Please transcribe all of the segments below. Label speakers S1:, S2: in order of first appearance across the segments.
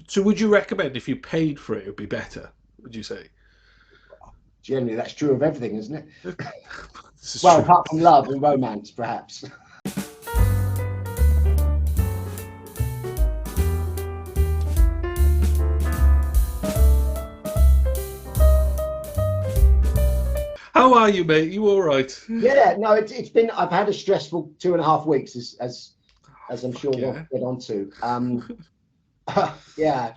S1: So would you recommend if you paid for it, it would be better? Would you say?
S2: Generally, that's true of everything, isn't it?
S1: This is
S2: Well,
S1: true.
S2: apart from love and romance, perhaps.
S1: How are you, mate? You all right?
S2: Yeah, no, it's been. I've had a stressful 2.5 weeks, as I'm sure we'll
S1: Yeah.
S2: get onto. Yeah,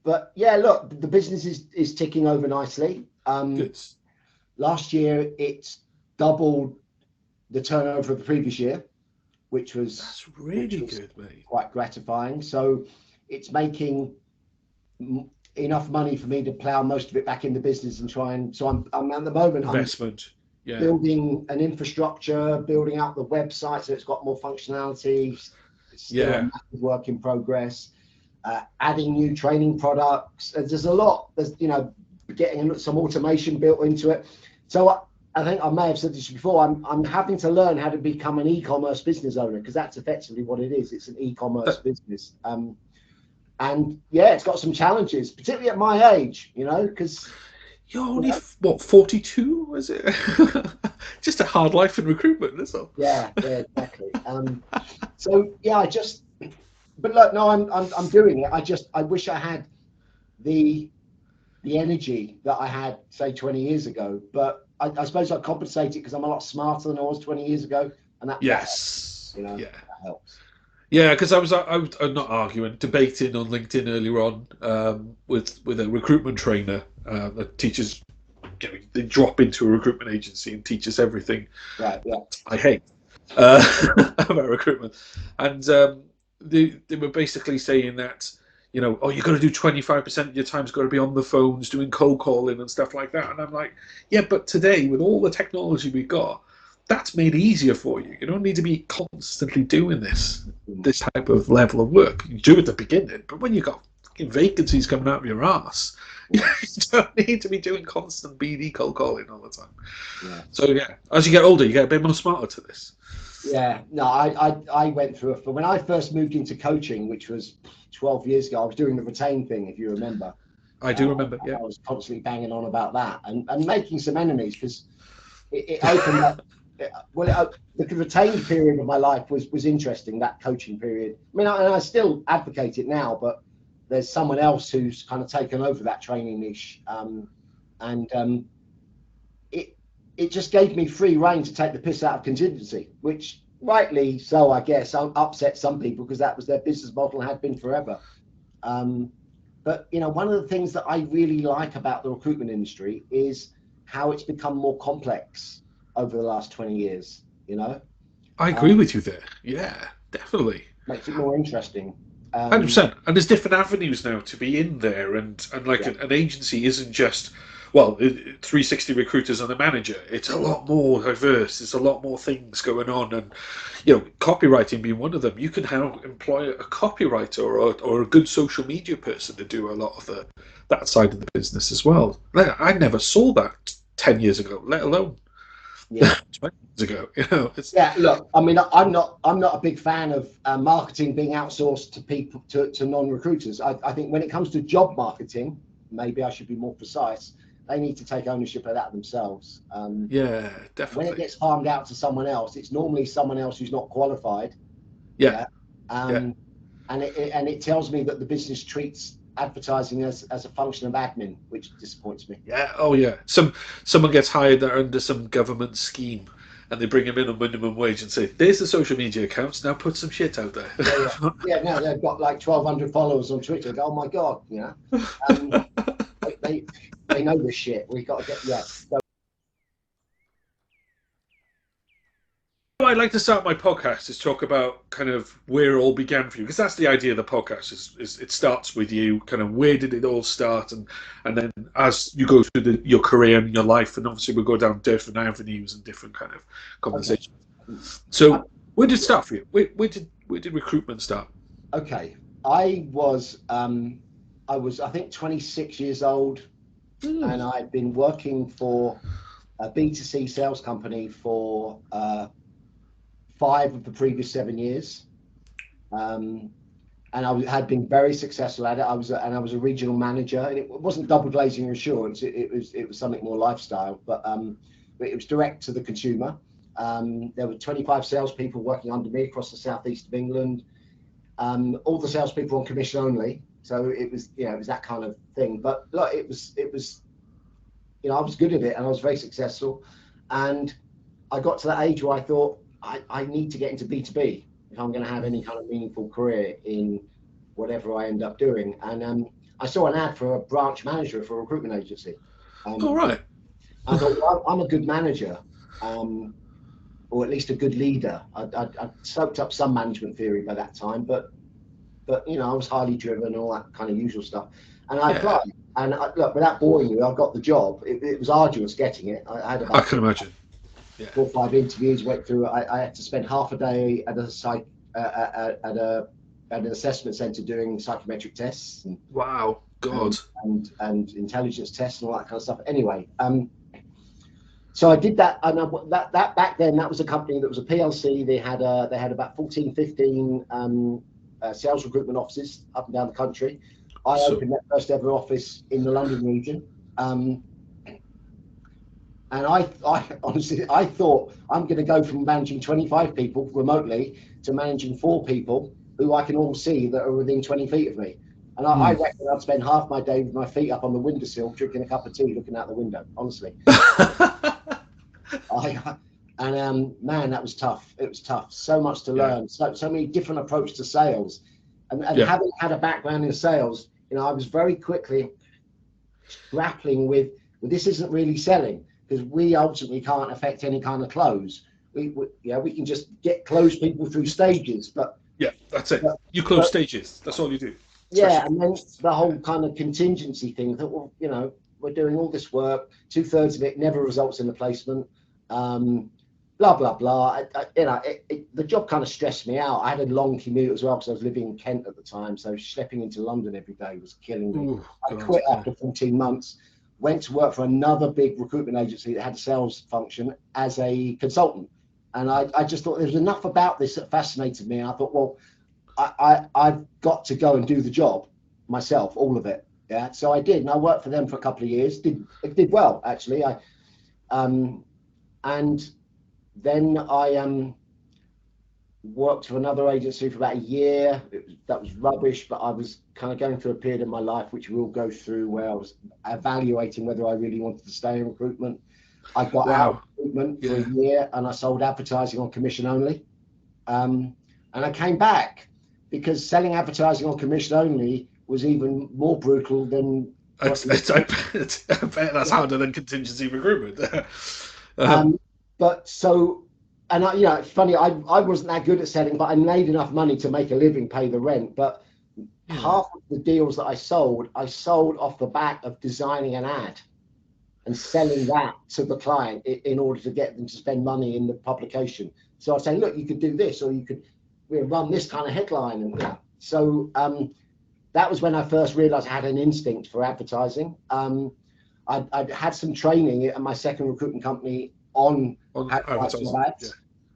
S2: but yeah, look, the business is ticking over nicely.
S1: Good.
S2: Last year it's doubled the turnover of the previous year, which was
S1: That's
S2: which
S1: really
S2: was
S1: good, mate.
S2: quite gratifying. So it's making enough money for me to plow most of it back in the business and try and. So I'm at the moment I'm
S1: Investment. Yeah.
S2: building an infrastructure, building out the website so it's got more functionality. It's still a
S1: Yeah.
S2: massive work in progress. Adding new training products. There's a lot. There's getting some automation built into it. So I think I may have said this before. I'm having to learn how to become an e-commerce business owner because that's effectively what it is. It's an e-commerce
S1: That,
S2: business. And yeah, it's got some challenges, particularly at my age. Because
S1: you're only, what, 42, was it? Just a hard life in recruitment, that's all.
S2: yeah, exactly. So yeah, but look, no, I'm doing it. I wish I had the energy that I had, say, 20 years ago. But I suppose I compensate it because I'm a lot smarter than I was 20 years ago, and that helps.
S1: Yes. Yeah.
S2: That helps.
S1: Yeah, because I'm not arguing, debating on LinkedIn earlier on with a recruitment trainer that teaches, they drop into a recruitment agency and teach us everything
S2: Right. Yeah.
S1: I hate about recruitment, and they were basically saying that oh, you've got to do 25% of your time's got to be on the phones doing cold calling and stuff like that, and I'm like, yeah, but today with all the technology we've got, that's made easier for you. You don't need to be constantly doing this type of level of work. You do at the beginning, but when you've got fucking vacancies coming out of your ass, you
S2: Yeah.
S1: don't need to be doing constant BD cold calling all the time.
S2: Yeah.
S1: So yeah, as you get older, you get a bit more smarter to this.
S2: Yeah. No, I went through it. When I first moved into coaching, which was 12 years ago, I was doing the retain thing, if you remember.
S1: I do remember,
S2: And
S1: yeah.
S2: I was constantly banging on about that and making some enemies because it opened up. The retained period of my life was interesting. That coaching period. I mean, I still advocate it now, but there's someone else who's kind of taken over that training niche, and it it just gave me free rein to take the piss out of contingency, which rightly so, I guess, upset some people because that was their business model and had been forever. Um, but one of the things that I really like about the recruitment industry is how it's become more complex over the last 20 years.
S1: I
S2: Um,
S1: agree with you there. Yeah, definitely.
S2: makes it more interesting.
S1: 100%. And there's different avenues now to be in there. And like
S2: Yeah,
S1: an agency isn't just, well, 360 recruiters and a manager. It's a lot more diverse. There's a lot more things going on. And, copywriting being one of them, you can employ a copywriter or a good social media person to do a lot of that side of the business as well. I never saw that 10 years ago, let alone
S2: yeah.
S1: 20 years ago. It's
S2: Yeah, look, I mean, I'm not a big fan of marketing being outsourced to people to non-recruiters. I think when it comes to job marketing, maybe I should be more precise. They need to take ownership of that themselves.
S1: yeah,
S2: When it
S1: definitely.
S2: gets farmed out to someone else, it's normally someone else who's not qualified.
S1: Yeah,
S2: Yeah,
S1: yeah.
S2: um, and it tells me that the business treats advertising as a function of admin, which disappoints me.
S1: Yeah, oh yeah. Someone gets hired there under some government scheme, and they bring him in on minimum wage and say, "There's the social media accounts. Now put some shit out there."
S2: Yeah, yeah, yeah. No, they've got like 1,200 followers on Twitter. Go, oh my god, um, they they know this shit. We got to get yeah.
S1: I'd like to start my podcast is talk about kind of where it all began for you, because that's the idea of the podcast. Is it starts with you, kind of where did it all start, and then as you go through your career and your life, and obviously we'll go down different avenues and different kind of
S2: Okay.
S1: conversations.
S2: I,
S1: So where did it start for you? Where did recruitment start?
S2: okay. I was I think 26 years old,
S1: Hmm.
S2: and I'd been working for a B2C sales company for 5 of the previous 7 years. Um, and had been very successful at it. I was a regional manager, and it wasn't double glazing insurance. It was something more lifestyle, but it was direct to the consumer. There were 25 salespeople working under me across the southeast of England. All the salespeople on commission only, so it was that kind of thing. But look, it was I was good at it, and I was very successful. And I got to that age where I thought I need to get into B2B if I'm going to have any kind of meaningful career in whatever I end up doing. And I saw an ad for a branch manager for a recruitment agency.
S1: All right.
S2: I thought, well, I'm a good manager, or at least a good leader. I'd soaked up some management theory by that time, but I was highly driven, all that kind of usual stuff. And I applied. And look, without boring you, I got the job. It was arduous getting it. I had about
S1: I can imagine.
S2: 4 or 5 interviews, went through. I had to spend half a day at an assessment centre doing psychometric tests. And,
S1: wow, God.
S2: And intelligence tests and all that kind of stuff. Anyway, so I did that, and that back then that was a company that was a PLC. They had about 14, 15 sales recruitment offices up and down the country. I opened that first ever office in the London region. And I honestly, I thought I'm going to go from managing 25 people remotely to managing 4 people who I can all see that are within 20 feet of me. And I reckon I'd spend half my day with my feet up on the windowsill, drinking a cup of tea, looking out the window, honestly. Man, that was tough. It was tough. So much to learn. So many different approaches to sales. And having had a background in sales, I was very quickly grappling with, well, this isn't really selling, because we ultimately can't affect any kind of close. We can just close people through stages, but
S1: that's it. You close stages. That's all you do.
S2: And then the whole kind of contingency thing. That, well, we're doing all this work. 2/3 of it never results in a placement. Blah blah blah. The job kind of stressed me out. I had a long commute as well because I was living in Kent at the time, so schlepping into London every day was killing me.
S1: Ooh,
S2: I quit after 14 months. Went to work for another big recruitment agency that had a sales function as a consultant. And I just thought there was enough about this that fascinated me. And I thought, well, I've got to go and do the job myself, all of it. Yeah. So I did. And I worked for them for a couple of years. Did well, actually. And then I worked for another agency for about a year. That was rubbish, but I was kind of going through a period in my life, which we'll go through, where I was evaluating whether I really wanted to stay in recruitment. I got out of recruitment for a year, and I sold advertising on commission only. And I came back because selling advertising on commission only was even more brutal than.
S1: I bet that's harder than contingency recruitment.
S2: It's funny, I wasn't that good at selling, but I made enough money to make a living, pay the rent. But half of the deals that I sold off the back of designing an ad and selling that to the client in order to get them to spend money in the publication. So I'd say, look, you could do this, or you could run this kind of headline. And so that was when I first realized I had an instinct for advertising. I'd had some training at my second recruitment company on advertising ads.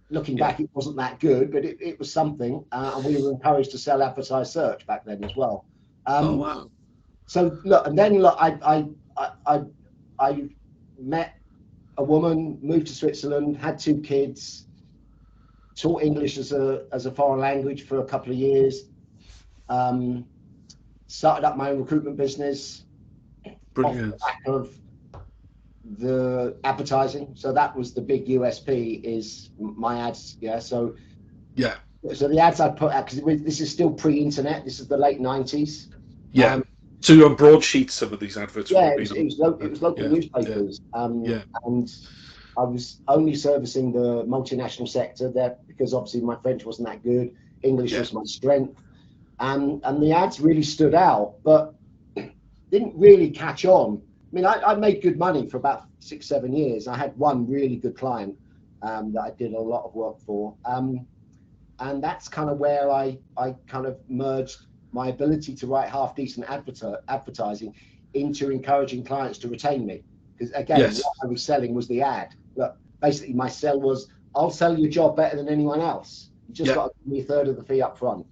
S2: Looking back, it wasn't that good, but it was something, and we were encouraged to sell advertised search back then as well.
S1: Oh wow!
S2: So look, I met a woman, moved to Switzerland, had 2 kids, taught English as a foreign language for a couple of years. Started up my own recruitment business.
S1: Brilliant.
S2: Off the back of the advertising, so that was the big USP, is my ads. So the ads I put out, because this is still pre-internet, this is the late 90s.
S1: So you're on broadsheets, some of these adverts.
S2: It was local newspapers. And I was only servicing the multinational sector there, because obviously my French wasn't that good. English was my strength, and the ads really stood out, but didn't really catch on. I mean, I made good money for about 6-7 years. I had one really good client that I did a lot of work for. And that's kind of where I kind of merged my ability to write half decent advertising into encouraging clients to retain me. Because again, what I was selling was the ad. Look, basically my sell was, I'll sell your job better than anyone else. You just got to give me 1/3 of the fee up front.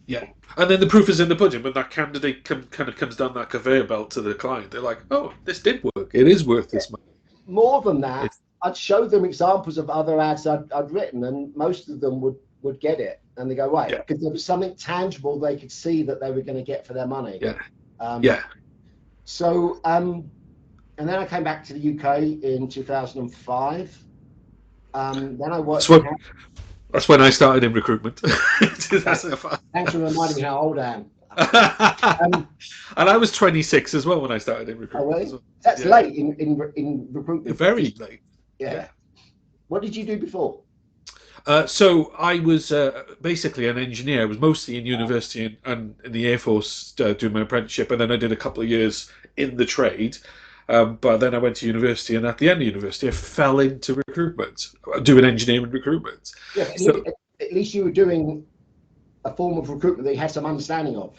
S1: Yeah. And then the proof is in the pudding when that candidate kind of comes down that conveyor belt to the client. They're like, oh, this did work. It is worth this money.
S2: More than that,
S1: It's,
S2: I'd show them examples of other ads I'd written, and most of them would get it, and they go, right,
S1: yeah.
S2: because there was something tangible they could see that they were going to get for their money.
S1: Yeah.
S2: Um,
S1: Yeah.
S2: so, and then I came back to the UK in 2005. Then I
S1: That's
S2: worked in
S1: what.
S2: house.
S1: That's when I started in recruitment.
S2: Thanks for reminding me how old I am.
S1: And I was 26 as well when I started in
S2: Oh,
S1: recruitment.
S2: really?
S1: As well.
S2: That's
S1: Yeah.
S2: late in recruitment.
S1: Very late.
S2: Yeah.
S1: Yeah.
S2: What did you do before?
S1: So I was basically an engineer. I was mostly in university and in the Air Force doing my apprenticeship, and then I did a couple of years in the trade. But then I went to university, and at the end of university, I fell into recruitment, doing engineering recruitment.
S2: Yeah, but
S1: So
S2: at least you were doing a form of recruitment that you had some understanding of.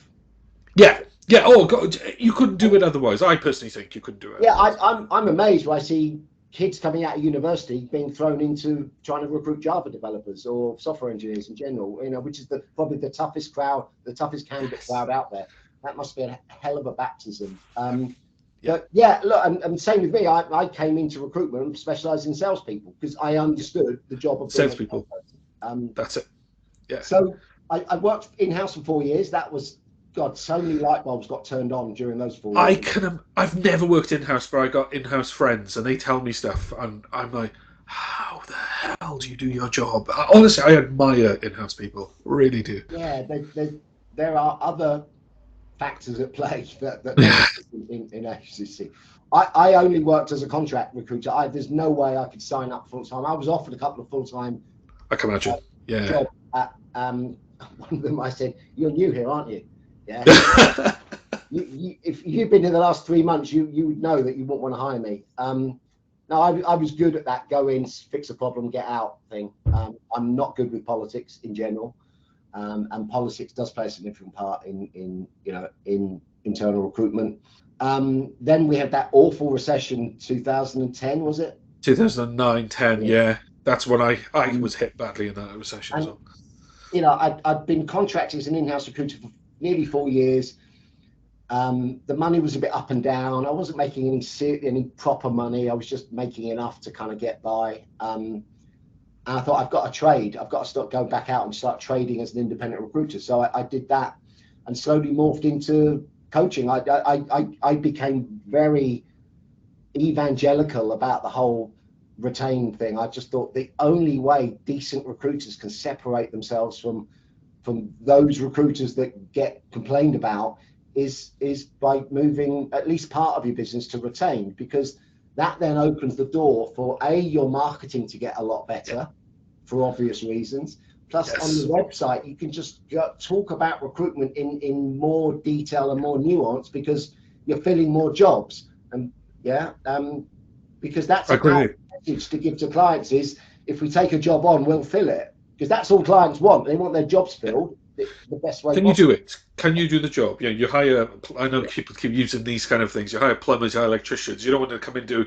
S1: yeah, yeah. Oh God, you couldn't do it otherwise. I personally think you couldn't do it
S2: Yeah,
S1: otherwise.
S2: I'm amazed when I see kids coming out of university being thrown into trying to recruit Java developers or software engineers in general. Which is probably the toughest crowd, the toughest candidate
S1: Yes.
S2: crowd out there. That must be a hell of a baptism.
S1: Yeah.
S2: But yeah, look, and same with me. I came into recruitment specialised in salespeople because I understood the job of being a
S1: Salespeople.
S2: salesperson. Um,
S1: That's it. Yeah.
S2: so I worked in house for 4 years. That was God. So many light bulbs got turned on during those 4 years.
S1: I've never worked in house, but I got in house friends, and they tell me stuff, and I'm like, how the hell do you do your job? Honestly, I admire in house people, really do.
S2: Yeah, there are other factors at play that don't exist in agency. I only worked as a contract recruiter. There's no way I could sign up full time. I was offered a couple of full time
S1: I can imagine. Yeah.
S2: jobs at one of them. I said, "You're new here, aren't you?" Yeah. If you've been in the last 3 months, you would know that you won't want to hire me. No, I was good at that go in, fix a problem, get out thing. I'm not good with politics in general. And politics does play a significant part in internal recruitment. Then we had that awful recession, 2010, was it?
S1: 2009, 10, yeah. That's when I was hit badly in that recession as
S2: And
S1: well.
S2: I'd been contracting as an in-house recruiter for nearly 4 years. The money was a bit up and down. I wasn't making any proper money. I was just making enough to kind of get by. And I thought, I've got to trade. I've got to start going back out and start trading as an independent recruiter. So I did that and slowly morphed into coaching. I became very evangelical about the whole retain thing. I just thought the only way decent recruiters can separate themselves from those recruiters that get complained about is by moving at least part of your business to retain, because that then opens the door for your marketing to get a lot better for obvious reasons. Plus on the website, you can just talk about recruitment in more detail and more nuance because you're filling more jobs. And because that's a message to give to clients is, if we take a job on, we'll fill it, because that's all clients want. They want their jobs filled the best way
S1: Can
S2: possible.
S1: you do it? Can you do the job? You hire, I know people keep using these kind of things. You hire plumbers, you hire electricians. You don't want to come and do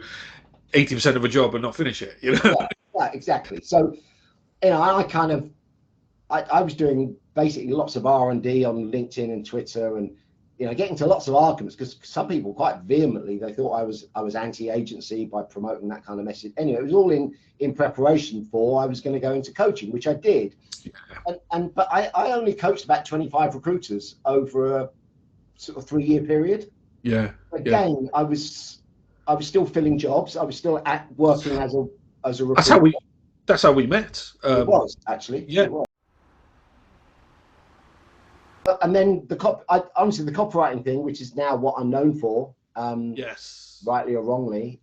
S1: 80% of a job and not finish it,
S2: Yeah, exactly. So, I was doing basically lots of R&D on LinkedIn and Twitter, and getting to lots of arguments because some people quite vehemently, they thought I was anti-agency by promoting that kind of message. Anyway, it was all in preparation for I was going to go into coaching, which I did. But I only coached about 25 recruiters over a sort of 3-year period.
S1: Yeah.
S2: Again, I was still filling jobs. I was still working as a recruiter.
S1: That's how we met.
S2: It was actually.
S1: Yeah.
S2: It was. And then honestly, the copywriting thing, which is now what I'm known for,
S1: yes,
S2: rightly or wrongly,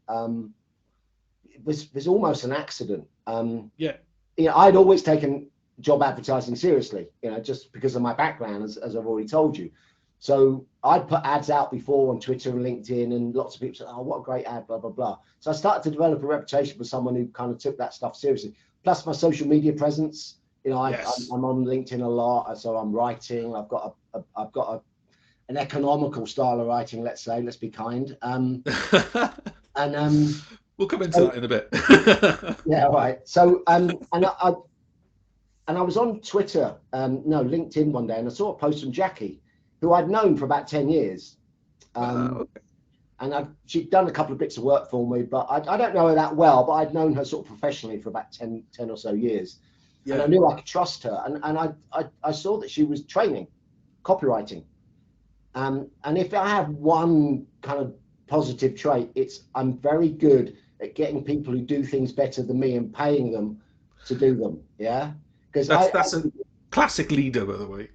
S2: was almost an accident. I'd always taken job advertising seriously, just because of my background, as I've already told you. So I'd put ads out before on Twitter and LinkedIn, and lots of people said, "Oh, what a great ad, blah, blah, blah." So I started to develop a reputation for someone who kind of took that stuff seriously. Plus my social media presence. I'm on LinkedIn a lot, so I'm writing. I've got an economical style of writing, let's say. Let's be kind.
S1: We'll come into that in a bit.
S2: Yeah, right. So And I was on Twitter, no, LinkedIn one day, and I saw a post from Jackie, who I'd known for about 10 years.
S1: Okay.
S2: And she'd done a couple of bits of work for me, but I don't know her that well, but I'd known her sort of professionally for about 10 or so years.
S1: Yeah.
S2: And I knew I could trust her. And I saw that she was training copywriting. And if I have one kind of positive trait, it's I'm very good at getting people who do things better than me and paying them to do them. Yeah. Because
S1: That's a classic leader, by the way.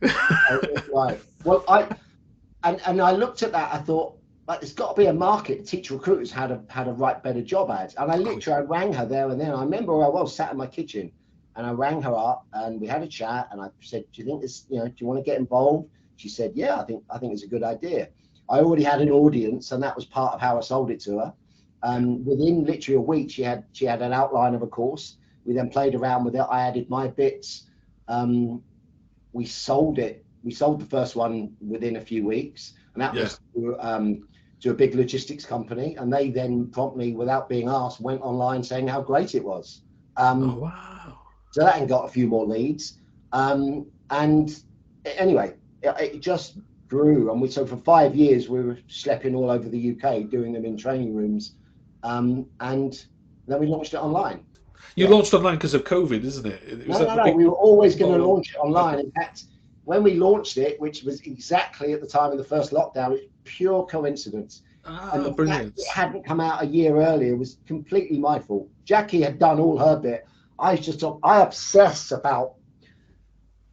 S2: right. Well, I looked at that. I thought, like, there's got to be a market to teach recruiters how to write better job ads. And I literally rang her there and then. I remember I was sat in my kitchen, and I rang her up, and we had a chat. And I said, "Do you think this? Do you want to get involved?" She said, "Yeah, I think it's a good idea." I already had an audience, and that was part of how I sold it to her. Within literally a week, she had an outline of a course. We then played around with it. I added my bits. We sold it. We sold the first one within a few weeks, and that was to a big logistics company. And they then promptly, without being asked, went online saying how great it was.
S1: Oh, wow.
S2: So that got a few more leads. And anyway, it just grew. And so for 5 years, we were schlepping all over the UK, doing them in training rooms. And then we launched it online.
S1: You launched online because of COVID, isn't it?
S2: No. We were always going to launch it online. In fact, when we launched it, which was exactly at the time of the first lockdown, it was pure coincidence. And the
S1: Brilliant.
S2: fact it hadn't come out a year earlier was completely my fault. Jackie had done all her bit. I obsess about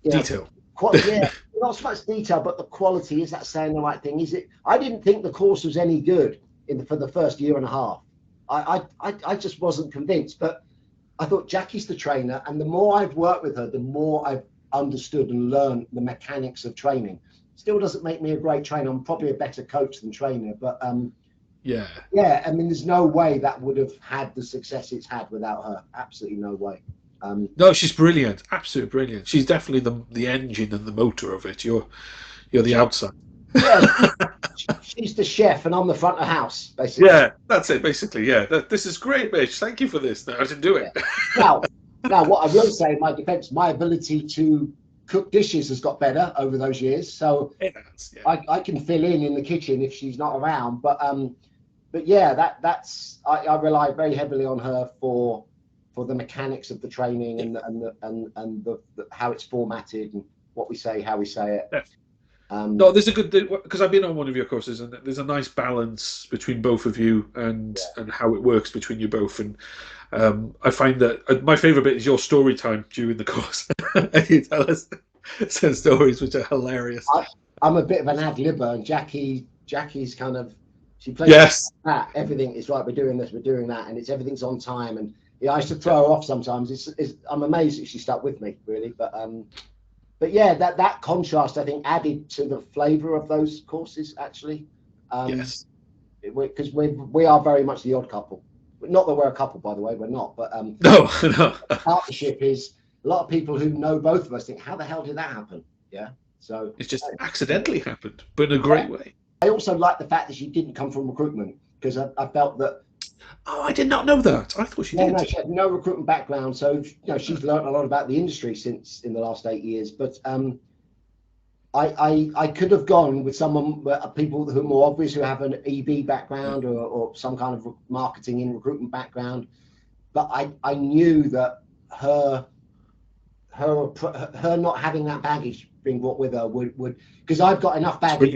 S1: Detail.
S2: Not so much detail, but the quality. Is that saying the right thing? Is it? I didn't think the course was any good for the first year and a half. I just wasn't convinced. But I thought Jackie's the trainer, and the more I've worked with her, the more I've understood and learned the mechanics of training. Still doesn't make me a great trainer. I'm probably a better coach than trainer, but I mean, there's no way that would have had the success it's had without her. Absolutely no way.
S1: No, she's brilliant. Absolutely brilliant. She's definitely the engine and the motor of it. You're the outside.
S2: Yeah, she's the chef, and I'm the front of house, basically.
S1: Yeah, that's it. Basically, yeah. This is great, Mitch. Thank you for this. No, I didn't do it.
S2: Now, what I will say in my defense, my ability to cook dishes has got better over those years. So I can fill in the kitchen if she's not around. But yeah, I rely very heavily on her for the mechanics of the training and the how it's formatted and what we say, how we say it.
S1: Yeah. No, there's a good, because I've been on one of your courses, and there's a nice balance between both of you and how it works between you both. And I find that my favourite bit is your story time during the course. You tell us some stories which are hilarious.
S2: I'm a bit of an ad-libber, and Jackie's kind of, she plays that. Everything is right. We're doing this, we're doing that, and everything's on time. And I used to throw her off sometimes. I'm amazed that she stuck with me, really. But yeah, that contrast, I think, added to the flavour of those courses, actually.
S1: Yes.
S2: Because we are very much the odd couple. Not that we're a couple, by the way, we're not. But
S1: no.
S2: Partnership is a lot of people who know both of us think, how the hell did that happen? Yeah. So
S1: it's just accidentally happened, but in a great way.
S2: I also like the fact that she didn't come from recruitment, because I felt that.
S1: Oh, I did not know that. I thought she did.
S2: No, she had no recruitment background, so she's learned a lot about the industry in the last 8 years. But I could have gone with people who are more obvious, who have an EB background or some kind of marketing and recruitment background. But I knew that her not having that baggage being brought with her would because I've got enough baggage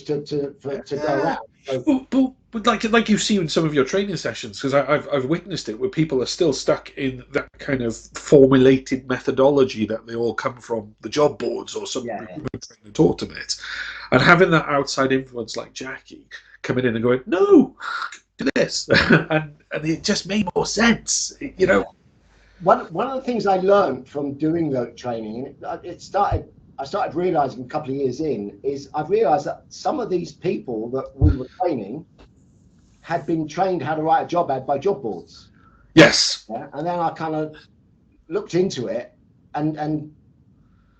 S2: to go around. So,
S1: but like you see in some of your training sessions, because I've witnessed it, where people are still stuck in that kind of formulated methodology that they all come from the job boards or some recruitment trainer taught them it, and having that outside influence like Jackie coming in and going, no, do this, and it just made more sense,
S2: One of the things I learned from doing the training, and I started realizing a couple of years in, is I've realized that some of these people that we were training had been trained how to write a job ad by job boards.
S1: Yes.
S2: Yeah? And then I kind of looked into it, and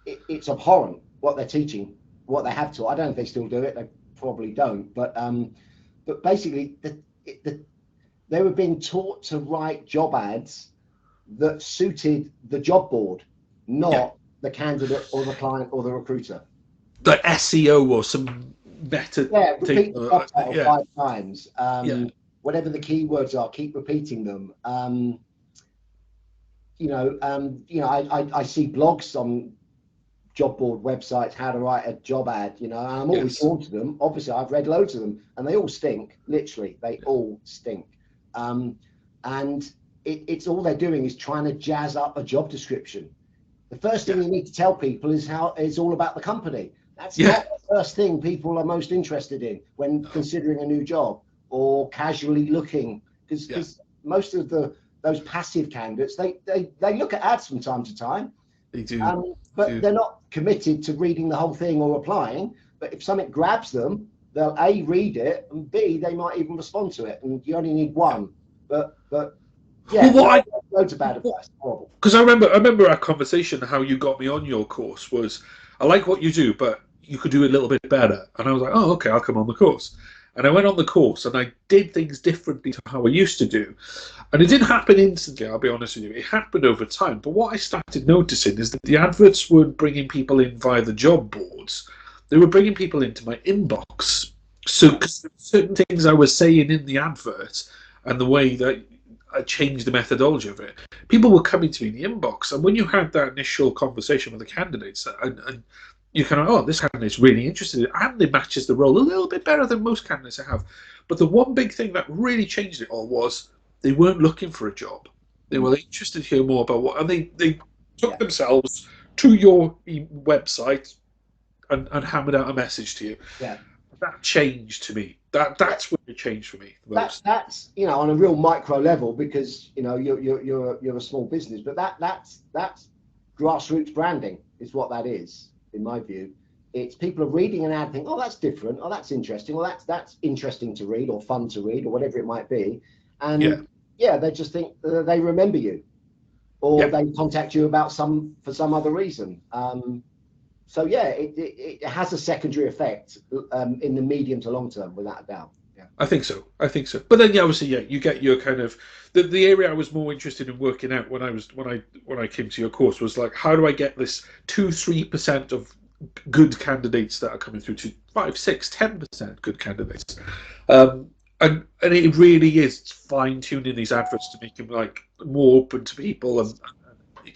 S2: it's abhorrent what they're teaching, what they have to. I don't know if they still do it. They probably don't. But basically, they were being taught to write job ads that suited the job board. not the candidate or the client or the recruiter.
S1: The SEO or some meta
S2: Yeah,
S1: thing.
S2: repeat the job title
S1: Yeah,
S2: 5 times.
S1: yeah,
S2: Whatever the keywords are, keep repeating them. I see blogs on job board websites how to write a job ad, and I'm always
S1: yes,
S2: drawn to them. Obviously, I've read loads of them, and they all stink. Literally, they all stink. And it's all they're doing is trying to jazz up a job description. The first thing you need to tell people is how it's all about the company. That's
S1: yeah.
S2: not the first thing people are most interested in when considering a new job or casually looking, because most of those passive candidates, they look at ads from time to time,
S1: They do.
S2: but they're not committed to reading the whole thing or applying. But if something grabs them, they'll A, read it, and B, they might even respond to it. And you only need one. But yeah,
S1: Well,
S2: loads of bad advice. Horrible.
S1: because I remember our conversation. How you got me on your course was, I like what you do, but you could do it a little bit better. And I was like, oh, okay, I'll come on the course. And I went on the course and I did things differently to how I used to do. And it didn't happen instantly, I'll be honest with you. It happened over time. But what I started noticing is that the adverts weren't bringing people in via the job boards. They were bringing people into my inbox. So 'cause certain things I was saying in the advert and the way that I changed the methodology of it, people were coming to me in the inbox. And when you had that initial conversation with the candidates, and you kind of, oh, this candidate's really interested, and it matches the role a little bit better than most candidates I have. But the one big thing that really changed it all was they weren't looking for a job. They were interested to hear more about what, and they took themselves to your website and hammered out a message to you.
S2: Yeah.
S1: That changed to me. That's where it changed for me the most.
S2: That's on a real micro level, because you're a small business, but that's grassroots branding is what that is, in my view. It's people are reading an ad, think, oh, that's different, oh, that's interesting, well, that's interesting to read or fun to read or whatever it might be, and they just think they remember you, or they contact you about for some other reason. So yeah, it has a secondary effect in the medium to long term, without a doubt. Yeah.
S1: I think so. But then, obviously, you get your kind of the area I was more interested in working out when I came to your course was like, how do I get this 2-3% of good candidates that are coming through to 5-6-10% good candidates, and it really is fine tuning these adverts to make them like more open to people, and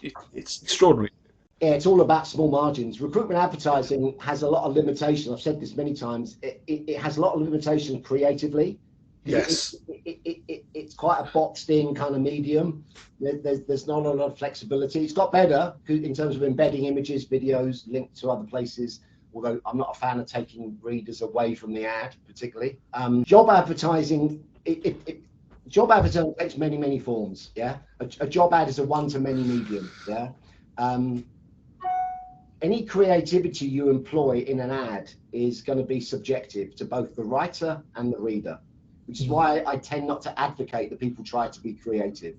S1: it's extraordinary.
S2: Yeah, it's all about small margins. Recruitment advertising has a lot of limitations. I've said this many times. It has a lot of limitations creatively.
S1: Yes.
S2: It's quite a boxed in kind of medium. There's not a lot of flexibility. It's got better in terms of embedding images, videos, linked to other places, although I'm not a fan of taking readers away from the ad particularly. Job advertising, job advertising takes many, many forms. Yeah, a job ad is a one-to-many medium. Yeah. Any creativity you employ in an ad is going to be subjective to both the writer and the reader, which is why I tend not to advocate that people try to be creative.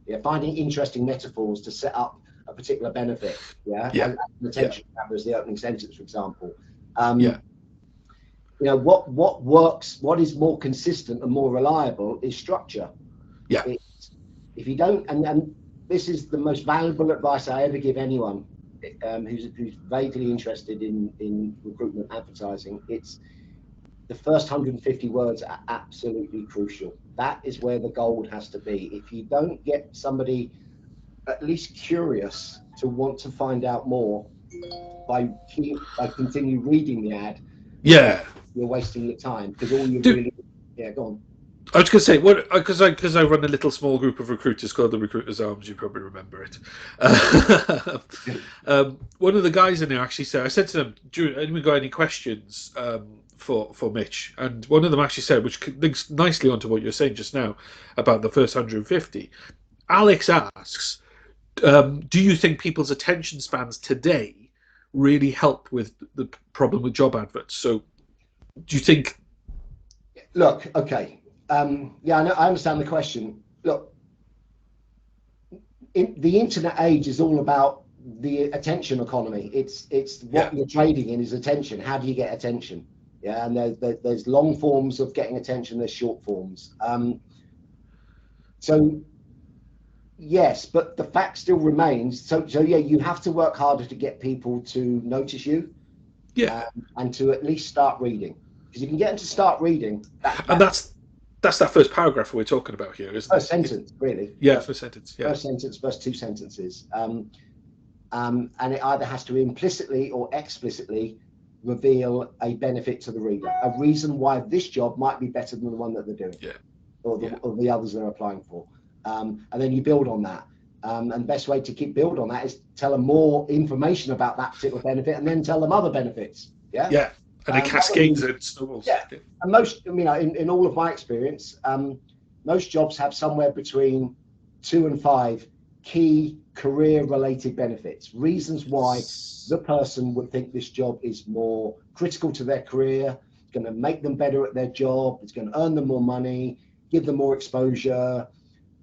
S2: Yeah, finding interesting metaphors to set up a particular benefit. Yeah. Attention grabber is the opening sentence, for example. What works, what is more consistent and more reliable is structure.
S1: Yeah.
S2: If you don't, and this is the most valuable advice I ever give anyone who's vaguely interested in recruitment advertising. It's the first 150 words are absolutely crucial. That is where the gold has to be. If you don't get somebody at least curious to want to find out more by continue reading the ad, you're wasting your time, because all you really go on.
S1: I was going to say, because I run a little small group of recruiters called the Recruiters Arms. You probably remember it. One of the guys in there actually said, I said to them, "Anyone got any questions for Mitch?" And one of them actually said, which links nicely onto what you're saying just now about the first 150. Alex asks, "Do you think people's attention spans today really help with the problem with job adverts?" So, do you think?
S2: Look, okay. I understand the question. Look, the internet age is all about the attention economy. It's what you're trading in is attention. How do you get attention? Yeah, and there's long forms of getting attention. There's short forms. So Yes, but the fact still remains. So yeah, you have to work harder to get people to notice you,
S1: Yeah,
S2: and to at least start reading. Because you can get them to start reading,
S1: and
S2: that
S1: that's that first paragraph we're talking about here, isn't
S2: first
S1: it?
S2: sentence, really.
S1: Yeah, first sentence. Yeah,
S2: First sentence, first two sentences. And it either has to implicitly or explicitly reveal a benefit to the reader, a reason why this job might be better than the one that they're doing,
S1: yeah,
S2: or
S1: yeah,
S2: or the others they're applying for. And then you build on that. And the best way to keep build on that is tell them more information about that particular benefit, and then tell them other benefits. Yeah.
S1: yeah. And it cascades and snowballs.
S2: Yeah. And most, in all of my experience, most jobs have somewhere between 2 and 5 key career-related benefits, reasons why the person would think this job is more critical to their career, it's going to make them better at their job, it's going to earn them more money, give them more exposure,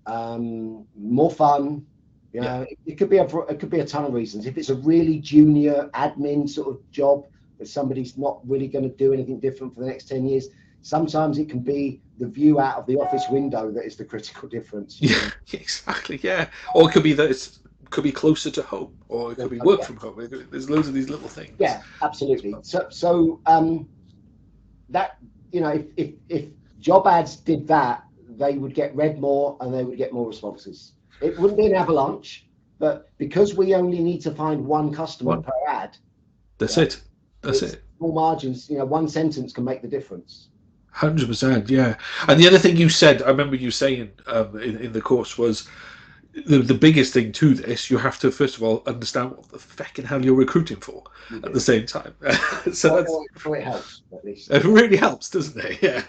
S2: more fun. It could be a ton of reasons. If it's a really junior admin sort of job, if somebody's not really going to do anything different for the next 10 years, sometimes it can be the view out of the office window that is the critical difference.
S1: Yeah, exactly. Yeah, or it could be that could be closer to home, or it could be work from home. There's loads of these little things.
S2: Yeah, absolutely. So that, if job ads did that, they would get read more and they would get more responses. It wouldn't be an avalanche, but because we only need to find one customer per ad,
S1: that's it. That's it.
S2: Small margins. One sentence can make the difference.
S1: 100%. Yeah. And the other thing you said, I remember you saying in the course, was the biggest thing to this. You have to first of all understand what the fucking hell you're recruiting for at the same time. So
S2: it helps, at least.
S1: It really helps, doesn't it? Yeah.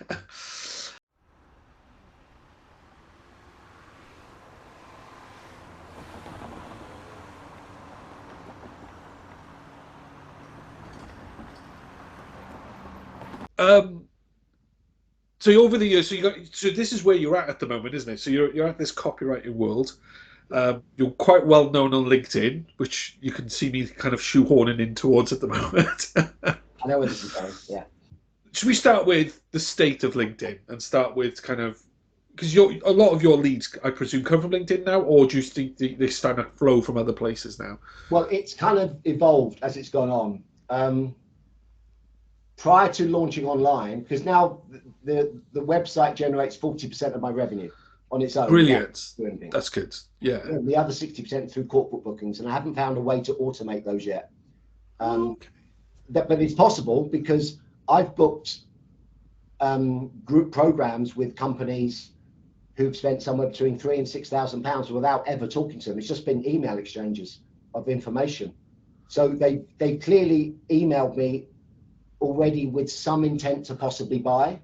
S1: So over the years, so this is where you're at the moment, isn't it? So you're at this copywriting world. You're quite well known on LinkedIn, which you can see me kind of shoehorning in towards at the moment.
S2: I know where this is going. Yeah.
S1: Should we start with the state of LinkedIn and start with kind of, because a lot of your leads, I presume, come from LinkedIn now, or do you think they start to flow from other places now?
S2: Well, it's kind of evolved as it's gone on. Prior to launching online, because now the website generates 40% of my revenue on its own.
S1: Brilliant. That's good. Yeah.
S2: The other 60% through corporate bookings, and I haven't found a way to automate those yet. But it's possible, because I've booked group programs with companies who've spent somewhere between £3,000 and £6,000 without ever talking to them. It's just been email exchanges of information. So they clearly emailed me already with some intent to possibly buy.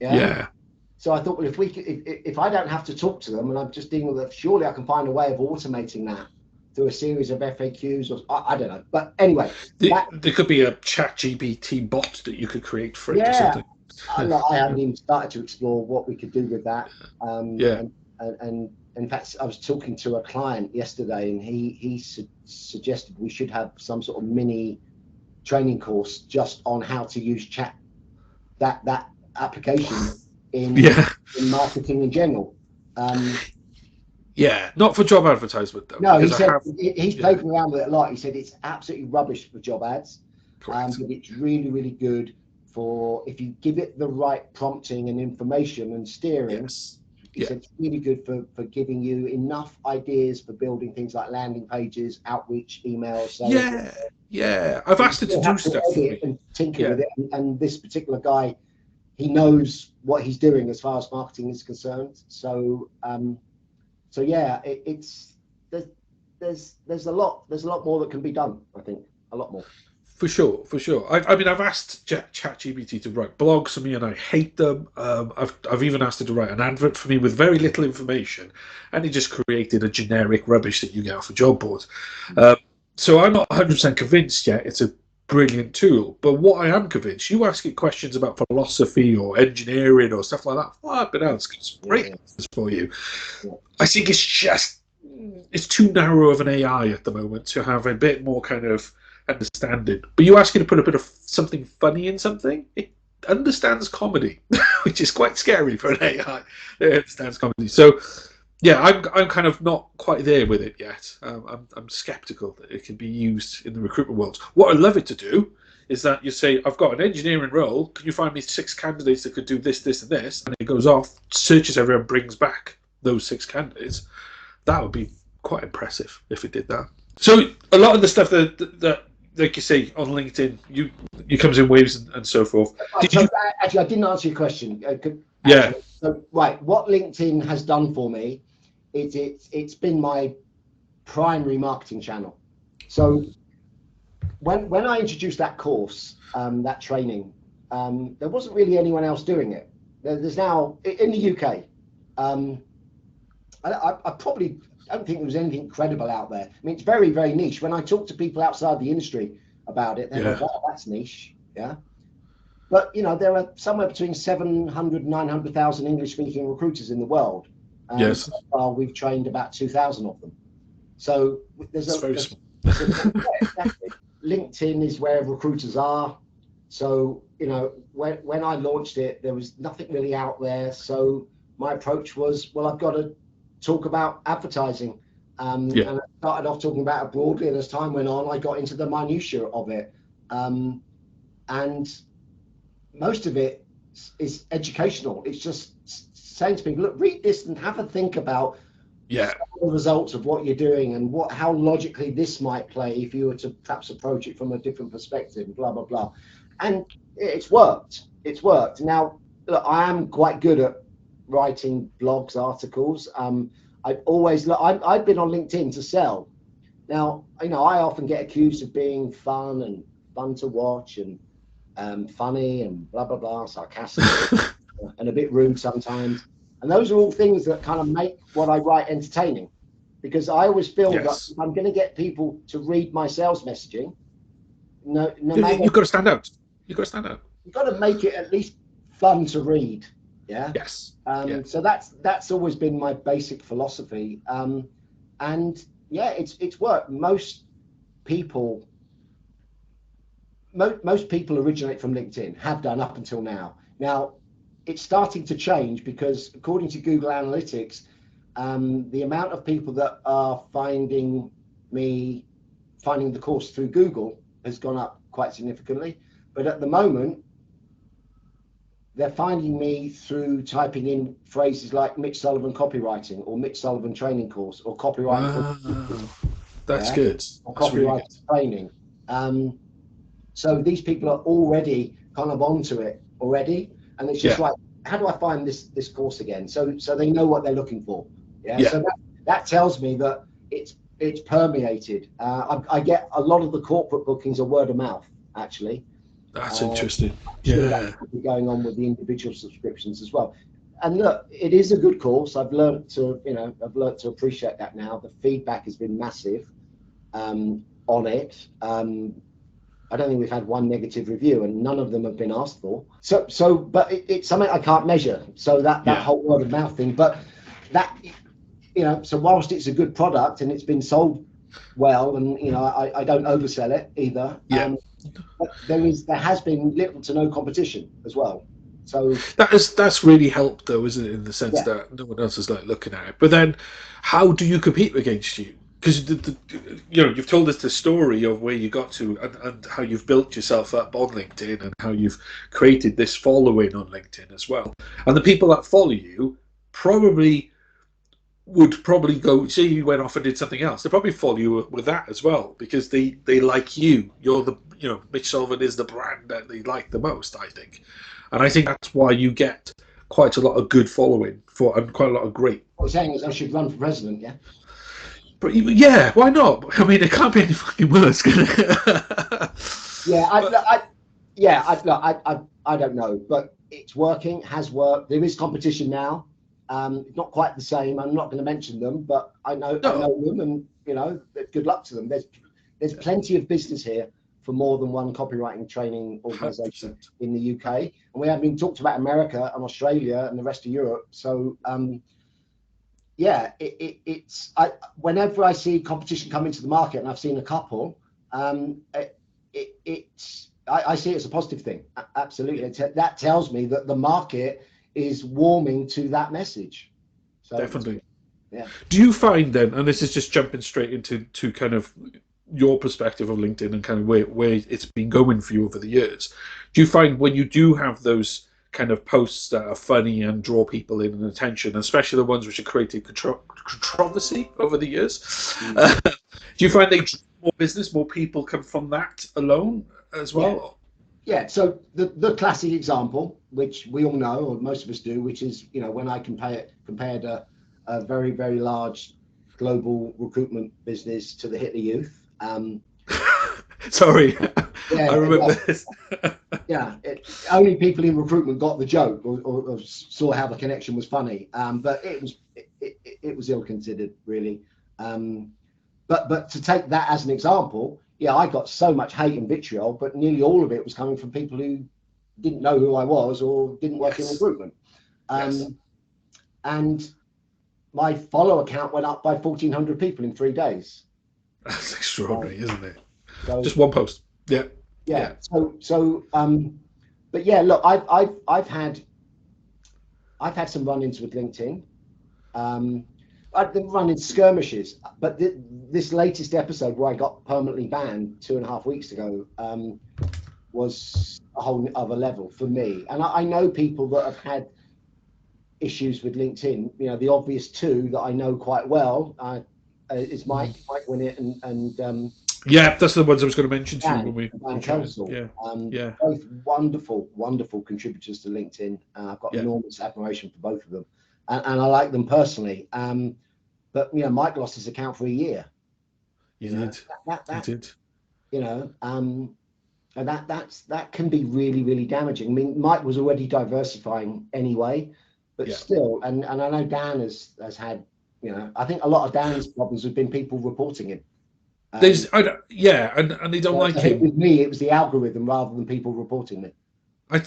S1: Yeah.
S2: So I thought, well, if I don't have to talk to them and I'm just dealing with it, surely I can find a way of automating that through a series of FAQs, or I don't know. But anyway,
S1: there could be a ChatGPT bot that you could create for it or something.
S2: I haven't even started to explore what we could do with that. And in fact, I was talking to a client yesterday, and he suggested we should have some sort of mini training course just on how to use that application in marketing in general.
S1: Not for job advertisement though.
S2: No, he said he's played around with it a lot. He said it's absolutely rubbish for job ads, but it's really, really good for if you give it the right prompting and information and steering.
S1: Yes.
S2: He said it's really good for giving you enough ideas for building things like landing pages, outreach, emails.
S1: I've asked it to do stuff for me.
S2: And tinker with it. And this particular guy, he knows what he's doing as far as marketing is concerned. So there's a lot more that can be done. I think a lot more.
S1: For sure. I mean, I've asked ChatGPT to write blogs for me, and I hate them. I've even asked it to write an advert for me with very little information, and it just created a generic rubbish that you get off a job board. So I'm not 100% convinced yet it's a brilliant tool. But what I am convinced, you ask it questions about philosophy or engineering or stuff like that, but else it's great answers for you. I think it's too narrow of an AI at the moment to have a bit more kind of understanding. But you ask it to put a bit of something funny in something, it understands comedy, which is quite scary for an AI that understands comedy. So Yeah, I'm kind of not quite there with it yet. I'm skeptical that it can be used in the recruitment world. What I'd love it to do is that you say, I've got an engineering role. Can you find me 6 candidates that could do this, this, and this? And it goes off, searches everyone, brings back those 6 candidates. That would be quite impressive if it did that. So a lot of the stuff that like you say on LinkedIn, you comes in waves and so forth.
S2: Actually, I didn't answer your question.
S1: Yeah.
S2: So, right, what LinkedIn has done for me, it's been my primary marketing channel. So when I introduced that course, that training, there wasn't really anyone else doing it. There's now in the UK. I probably don't think there was anything credible out there. I mean, it's very, very niche. When I talk to people outside the industry about it, they go, "Wow, that's niche." Yeah. But there are somewhere between 700 and 900,000 English-speaking recruiters in the world.
S1: Yes.
S2: So far, we've trained about 2,000 of them. So
S1: It's very small.
S2: Exactly. LinkedIn is where recruiters are. So when I launched it, there was nothing really out there. So my approach was, well, I've got to talk about advertising. And I started off talking about it broadly, and as time went on, I got into the minutiae of it. And most of it is educational. It's just saying to people, look, read this and have a think about the results of what you're doing and how logically this might play if you were to perhaps approach it from a different perspective, blah, blah, blah. And it's worked. It's worked. Now, look, I am quite good at writing blogs, articles. I've been on LinkedIn to sell. Now, I often get accused of being fun to watch and funny and blah, blah, blah, sarcastic and a bit rude sometimes. And those are all things that kind of make what I write entertaining, because I always feel that if I'm going to get people to read my sales messaging, no matter,
S1: you've got to stand out. You've got to stand out.
S2: You've got to make it at least fun to read. Yeah.
S1: Yes.
S2: So that's always been my basic philosophy. And yeah, it's worked. Most people originate from LinkedIn, have done up until now. Now, it's starting to change because according to Google Analytics, the amount of people that are finding the course through Google has gone up quite significantly. But at the moment, they're finding me through typing in phrases like Mitch Sullivan copywriting or Mitch Sullivan training course or copywriting.
S1: Wow. That's good.
S2: Or
S1: That's
S2: copywriting
S1: really
S2: training. So these people are already kind of onto it already, and it's just like, how do I find this course again? So they know what they're looking for. Yeah. So that tells me that it's permeated. I get a lot of the corporate bookings are word of mouth, actually.
S1: That's interesting.
S2: That could be going on with the individual subscriptions as well. And look, it is a good course. I've learned to appreciate that now. The feedback has been massive on it. I don't think we've had one negative review, and none of them have been asked for. But it's something I can't measure. So that whole word of mouth thing. But that, so whilst it's a good product and it's been sold well, and I don't oversell it either. But there has been little to no competition as well. So
S1: that's really helped, though, isn't it? In the sense that no one else is looking at it. But then, how do you compete against you? Because you've told us the story of where you got to and how you've built yourself up on LinkedIn and how you've created this following on LinkedIn as well. And the people that follow you would probably go, say you went off and did something else, they probably follow you with that as well, because they like you. You're Mitch Sullivan is the brand that they like the most, I think. And I think that's why you get quite a lot of good following and quite a lot of great.
S2: What you're saying is I should run for president, yeah?
S1: But yeah, why not? I mean, it can't be any fucking worse, can it?
S2: I don't know, but it's working, has worked. There is competition now. Not quite the same. I'm not going to mention them, but I know them, and good luck to them. There's plenty of business here for more than one copywriting training organization 100%. In the UK, and we haven't even talked about America and Australia and the rest of Europe. So whenever I see competition come into the market, and I've seen a couple, I see it as a positive thing. Absolutely. That tells me that the market is warming to that message. So
S1: definitely.
S2: Yeah.
S1: Do you find then, and this is just jumping straight into kind of your perspective of LinkedIn and kind of where it's been going for you over the years, do you find when you do have those kind of posts that are funny and draw people in and attention, especially the ones which have created controversy over the years, do you find they draw more business, more people come from that alone as
S2: Yeah.
S1: well?
S2: Yeah, so the classic example, which we all know, or most of us do, which is, when I compared a very, very large global recruitment business to the Hitler Youth.
S1: Sorry,
S2: Yeah,
S1: I remember this.
S2: yeah, only people in recruitment got the joke or saw how the connection was funny, but it was ill considered, really. But to take that as an example, yeah, I got so much hate and vitriol, but nearly all of it was coming from people who didn't know who I was or didn't work in recruitment. And my follow account went up by 1,400 people in 3 days.
S1: That's extraordinary, isn't it?
S2: So
S1: Just one post. Yeah.
S2: yeah. But yeah, look, I've had some run-ins with LinkedIn. I've been running skirmishes, but this latest episode where I got permanently banned 2.5 weeks ago was a whole other level for me. And I know people that have had issues with LinkedIn. The obvious two that I know quite well is Mike Winnett and
S1: yeah, that's the ones I was going to mention to you when we
S2: Dan Kelsall.
S1: Yeah.
S2: Both wonderful contributors to LinkedIn. I've got enormous admiration for both of them, and I like them personally. But Mike lost his account for a year.
S1: He did.
S2: And that can be really, really damaging. I mean, Mike was already diversifying anyway, but still, and I know Dan has had, I think a lot of Dan's problems have been people reporting him.
S1: And they don't like him.
S2: With me, it was the algorithm rather than people reporting me.
S1: I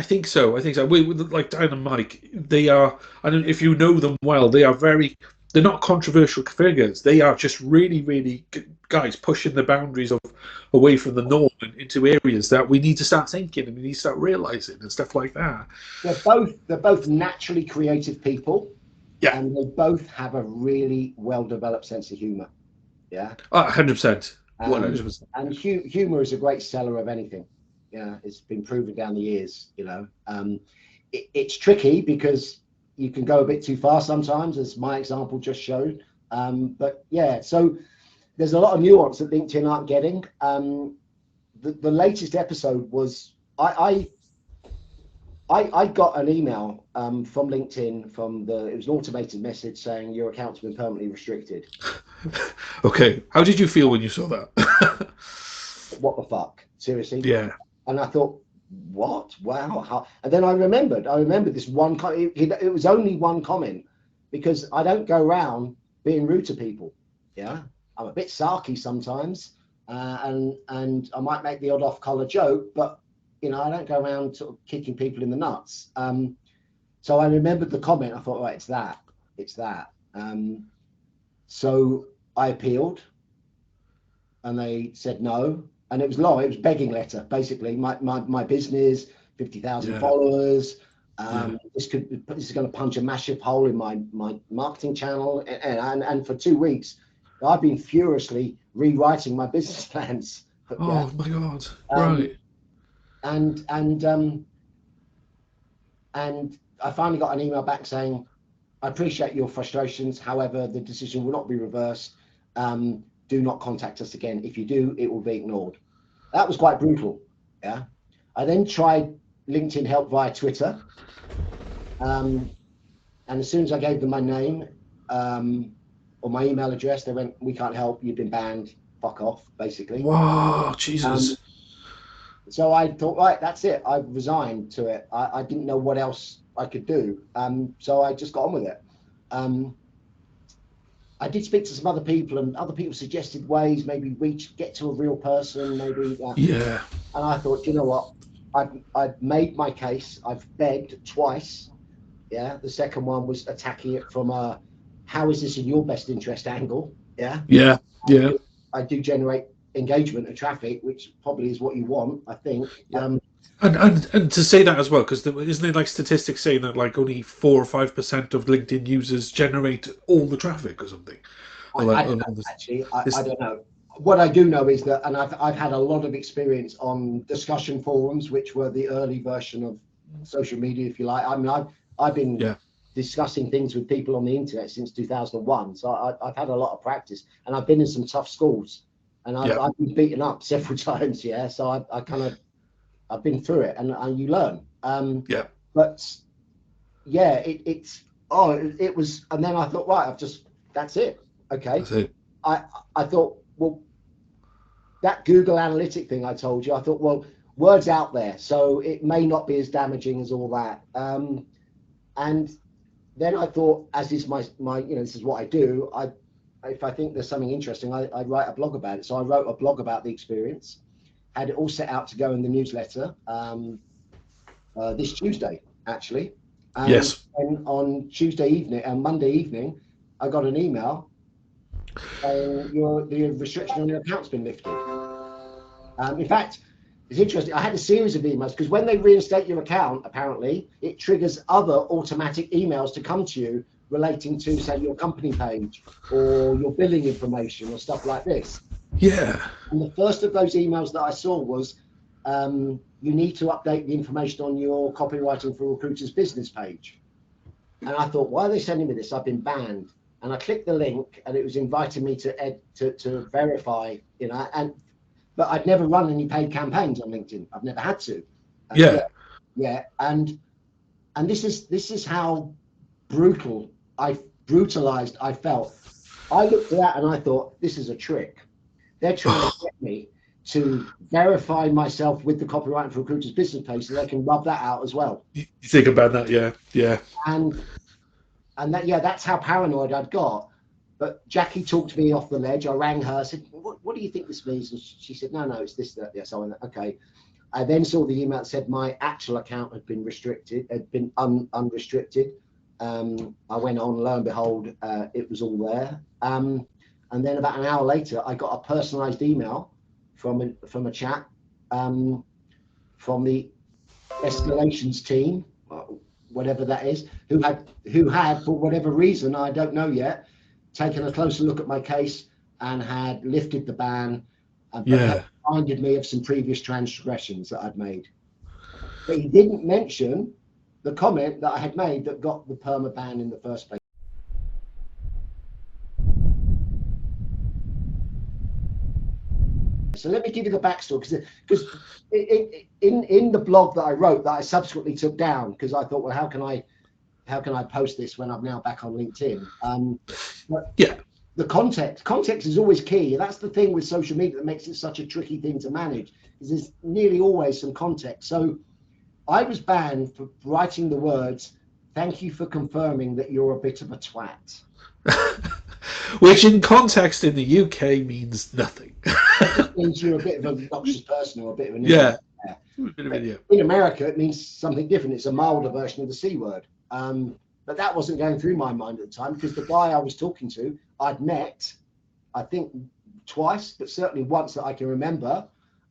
S1: think so. We like Dan and Mike. They are. I don't know if you know them well. They're not controversial figures. They are just really, really guys pushing the boundaries of away from the norm and into areas that we need to start thinking and we need to start realizing and stuff like that.
S2: They're both naturally creative people.
S1: Yeah.
S2: And they both have a really well-developed sense of humor. Yeah.
S1: 100%. 100%.
S2: And humor is a great seller of anything. Yeah, it's been proven down the years. It's tricky because you can go a bit too far sometimes, as my example just showed. But yeah, so there's a lot of nuance that LinkedIn aren't getting. The latest episode was I got an email from LinkedIn it was an automated message saying your account's been permanently restricted.
S1: Okay, how did you feel when you saw that?
S2: What the fuck? Seriously?
S1: Yeah.
S2: And I thought, what? Wow. How? And then I remembered this one. It was only one comment because I don't go around being rude to people. Yeah, I'm a bit sarky sometimes, and I might make the odd off-color joke, but I don't go around sort of kicking people in the nuts. So I remembered the comment. I thought, right, it's that. So I appealed, and they said no. And it was long. It was begging letter, basically. My business, 50,000 followers. This is going to punch a massive hole in my marketing channel. And for 2 weeks, I've been furiously rewriting my business plans.
S1: Oh my God! Right.
S2: And I finally got an email back saying, I appreciate your frustrations. However, the decision will not be reversed. Do not contact us again. If you do, it will be ignored. That was quite brutal. Yeah. I then tried LinkedIn help via Twitter. And as soon as I gave them my name or my email address, they went, we can't help. You've been banned. Fuck off, basically.
S1: Wow, Jesus.
S2: So I thought, right, that's it. I resigned to it. I didn't know what else I could do. So I just got on with it. I did speak to some other people, and other people suggested ways, maybe get to a real person, maybe.
S1: Yeah.
S2: And I thought, you know what? I've made my case. I've begged twice. Yeah. The second one was attacking it from a, how is this in your best interest angle? Yeah.
S1: Yeah.
S2: I do generate engagement and traffic, which probably is what you want, I think.
S1: And to say that as well, because isn't it like statistics saying that like only 4 or 5% of LinkedIn users generate all the traffic or something? Or like,
S2: I don't know, actually. I don't know. What I do know is that, and I've had a lot of experience on discussion forums, which were the early version of social media, if you like. I mean, I've been
S1: yeah,
S2: discussing things with people on the internet since 2001, so I've had a lot of practice, and I've been in some tough schools, and
S1: yeah,
S2: I've been beaten up several times. Yeah, so I kind of I've been through it, and you learn.
S1: yeah.
S2: But yeah, it was, and then I thought, right, that's it. Okay.
S1: That's it.
S2: I thought, well, that Google Analytic thing I told you, I thought, well, word's out there, so it may not be as damaging as all that. And then I thought, as is my this is what I do. If I think there's something interesting, I write a blog about it. So I wrote a blog about the experience, had it all set out to go in the newsletter this Tuesday, actually. And
S1: Yes.
S2: on Tuesday evening and Monday evening, I got an email saying the restriction on your account's been lifted. In fact, it's interesting. I had a series of emails because when they reinstate your account, apparently it triggers other automatic emails to come to you relating to, say, your company page or your billing information or stuff like this.
S1: Yeah.
S2: And the first of those emails that I saw was, you need to update the information on your Copywriting for Recruiters business page. And I thought, why are they sending me this? I've been banned. And I clicked the link, and it was inviting me to verify, but I'd never run any paid campaigns on LinkedIn. I've never had to.
S1: Yeah.
S2: Yeah. And this is how brutalized I felt. I looked at that and I thought, this is a trick. They're trying to get me to verify myself with the Copywriting for Recruiters business page so they can rub that out as well.
S1: You think about that? Yeah. Yeah.
S2: And that's how paranoid I'd got. But Jackie talked me off the ledge. I rang her, said, what do you think this means? And she said, no, it's this, that. Yeah, so I went, okay. I then saw the email that said my actual account had been restricted, had been unrestricted. I went on, lo and behold, it was all there. And then about an hour later, I got a personalized email from a chat from the escalations team, whatever that is, who had, for whatever reason, I don't know yet, taken a closer look at my case and had lifted the ban, but reminded me of some previous transgressions that I'd made. But he didn't mention the comment that I had made that got the perma ban in the first place. So let me give you the backstory, because in the blog that I wrote that I subsequently took down, because I thought, well, how can I post this when I'm now back on LinkedIn? But the context is always key. That's the thing with social media that makes it such a tricky thing to manage, is there's nearly always some context. So I was banned for writing the words, "Thank you for confirming that you're a bit of a twat."
S1: Which in context in the UK means nothing.
S2: It means you're a bit of an obnoxious person or a bit of an idiot. In America, it means something different. It's a milder version of the C word. But that wasn't going through my mind at the time, because the guy I was talking to, I'd met, I think twice, but certainly once that I can remember,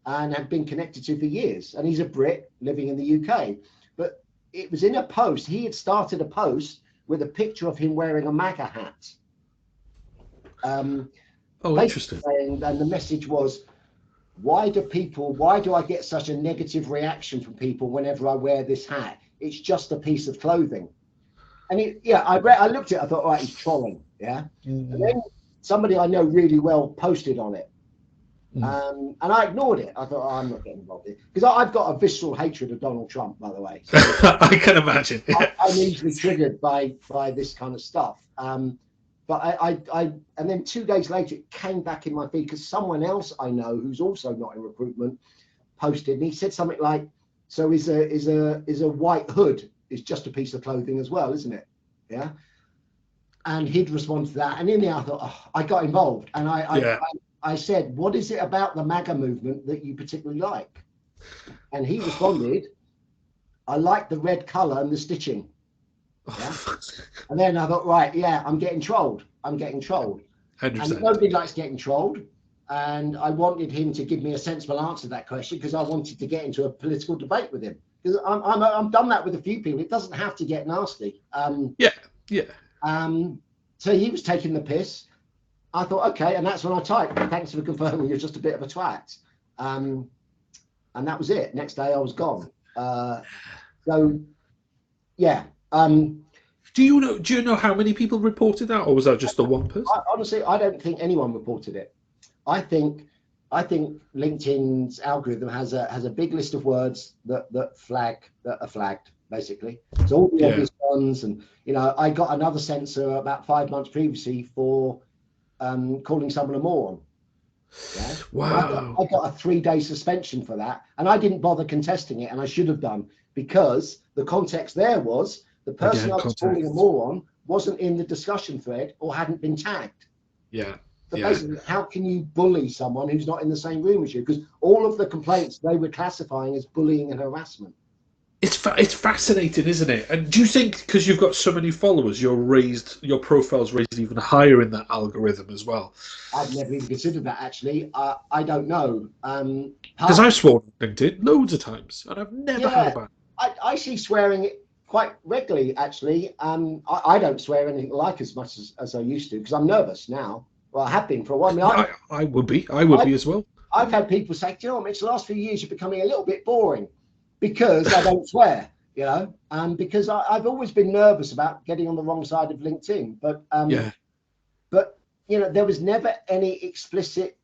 S2: and had been connected to for years. And he's a Brit living in the UK. But it was in a post. He had started a post with a picture of him wearing a MAGA hat.
S1: Interesting.
S2: And the message was, why do I get such a negative reaction from people whenever I wear this hat? It's just a piece of clothing. And I looked at it, I thought, all right, he's trolling. Yeah. And then somebody I know really well posted on it. And I ignored it. I thought, I'm not getting involved in it. Because I've got a visceral hatred of Donald Trump, by the way. So
S1: I can imagine.
S2: I'm easily triggered by this kind of stuff. But and then 2 days later, it came back in my feed because someone else I know who's also not in recruitment posted, and he said something like, "So is a white hood is just a piece of clothing as well, isn't it?" Yeah. And he'd respond to that, and in the end, I thought, I got involved, and I said, "What is it about the MAGA movement that you particularly like?" And he responded, "I like the red color and the stitching." Yeah. And then I thought, right, I'm getting trolled.
S1: 100%.
S2: And nobody likes getting trolled. and I wanted him to give me a sensible answer to that question because I wanted to get into a political debate with him. Because I'm done that with a few people. It doesn't have to get nasty.
S1: Yeah, yeah.
S2: So he was taking the piss. I thought, okay, and that's when I typed, thanks for confirming you're just a bit of a twat. And that was it. Next day I was gone. So yeah.
S1: Do you know how many people reported that, or was that just the one person?
S2: Honestly, I don't think anyone reported it. I think LinkedIn's algorithm has a big list of words that are flagged, basically. So all the obvious ones, and I got another censor about 5 months previously for calling someone a moron. Yeah.
S1: Wow.
S2: I got a 3-day suspension for that, and I didn't bother contesting it, and I should have done, because the context there was the person I was calling a moron wasn't in the discussion thread or hadn't been tagged.
S1: Yeah.
S2: So basically, how can you bully someone who's not in the same room as you? Because all of the complaints they were classifying as bullying and harassment.
S1: It's fascinating, isn't it? And do you think because you've got so many followers, your profile's raised even higher in that algorithm as well?
S2: I've never even considered that, actually. I don't know.
S1: Because I've sworn on LinkedIn loads of times, and I've never had a ban.
S2: I see swearing quite regularly, actually. I don't swear anything like as much as I used to because I'm nervous now. Well, I have been for a while.
S1: I would be as well.
S2: I've had people say, do you know what, Mitch, the last few years you're becoming a little bit boring because I don't swear, because I've always been nervous about getting on the wrong side of LinkedIn. But there was never any explicit